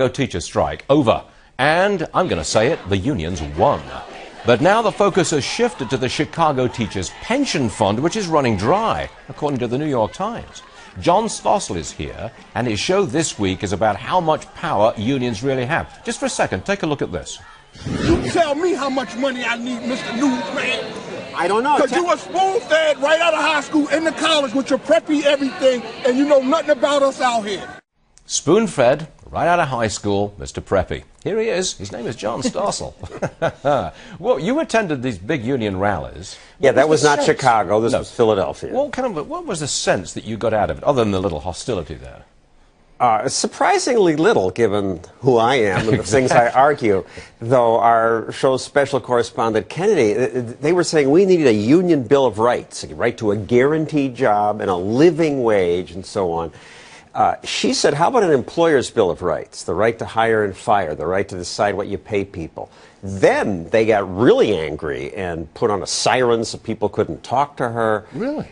Chicago teacher strike over. And I'm going to say it, the unions won. But now the focus has shifted to the Chicago Teachers Pension Fund, which is running dry, according to the New York Times. John Stossel is here, and his show this week is about how much power unions really have. Just for a second, take a look at this. You tell me how much money I need, Mr. Newsman. I don't know. Because you were spoon-fed right out of high school into college with your preppy everything, and you know nothing about us out here. Spoon-fed right out of high school, Mr. Preppy. Here he is. His name is John Stossel. Well, you attended these big union rallies. Yeah, that was not Chicago. This was Philadelphia. What was the sense that you got out of it, other than the little hostility there? Surprisingly little, given who I am and the things I argue. Though our show's special correspondent, Kennedy, they were saying we needed a union bill of rights, a right to a guaranteed job and a living wage and so on. She said, how about an employer's bill of rights? The right to hire and fire, the right to decide what you pay people. Then they got really angry and put on a siren so people couldn't talk to her. Really?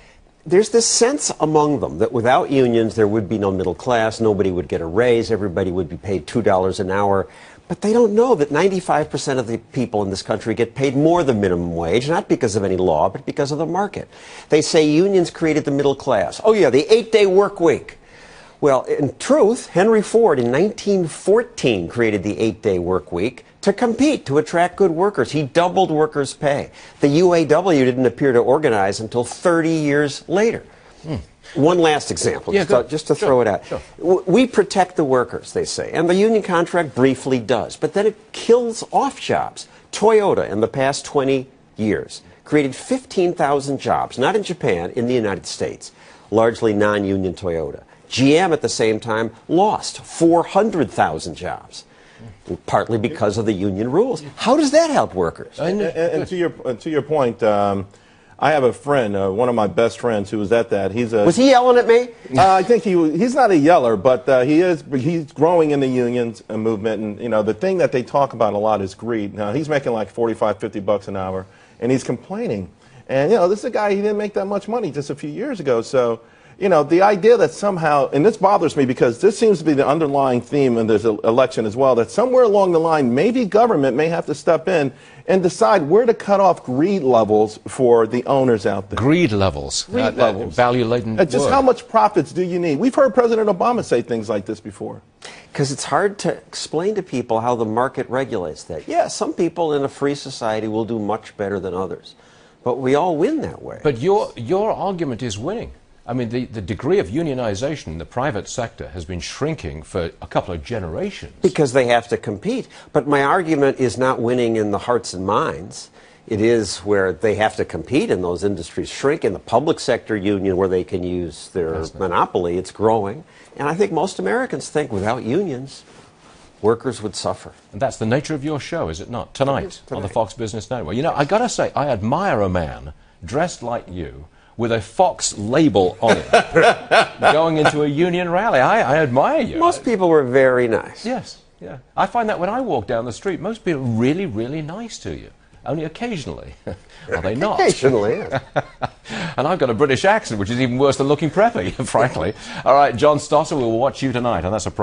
There's this sense among them that without unions there would be no middle class, nobody would get a raise, everybody would be paid $2 an hour. But they don't know that 95% of the people in this country get paid more than minimum wage, not because of any law, but because of the market. They say unions created the middle class. Oh yeah, the 8-day work week. Well, in truth, Henry Ford in 1914 created the 8-day work week to compete, to attract good workers. He doubled workers' pay. The UAW didn't appear to organize until 30 years later. One last example, just to throw it out. Sure. We protect the workers, they say, and the union contract briefly does, but then it kills off jobs. Toyota, in the past 20 years, created 15,000 jobs, not in Japan, in the United States, largely non-union Toyota. GM at the same time lost 400,000 jobs, partly because of the union rules. How does that help workers? And to your point, I have a friend, one of my best friends, who was at that. Was he yelling at me? I think he's not a yeller, but he's growing in the unions movement. And you know, the thing that they talk about a lot is greed. Now he's making like 45, 50 bucks an hour, and he's complaining. And you know, this is a guy, he didn't make that much money just a few years ago. So, you know, the idea that somehow, and this bothers me because this seems to be the underlying theme in this election as well, that somewhere along the line, maybe government may have to step in and decide where to cut off greed levels for the owners out there. Greed levels. Greed levels. Value-laden Just word. how much profits do you need? We've heard President Obama say things like this before. Because it's hard to explain to people how the market regulates that. Yeah, some people in a free society will do much better than others, but we all win that way. But your argument is winning. I mean, the degree of unionization in the private sector has been shrinking for a couple of generations. Because they have to compete. But my argument is not winning in the hearts and minds. It is where they have to compete and those industries shrink. In the public sector union where they can use their monopoly, it's growing. And I think most Americans think without unions, workers would suffer. And that's the nature of your show, is it not? Tonight on the Fox Business Network. You know, I got to say, I admire a man dressed like you, with a Fox label on it, going into a union rally. I admire you. Most people were very nice. Yes, yeah. I find that when I walk down the street, most people are really, really nice to you. Only occasionally are they not. Occasionally, yeah. And I've got a British accent, which is even worse than looking preppy, frankly. All right, John Stossel, we'll watch you tonight, and that's a problem.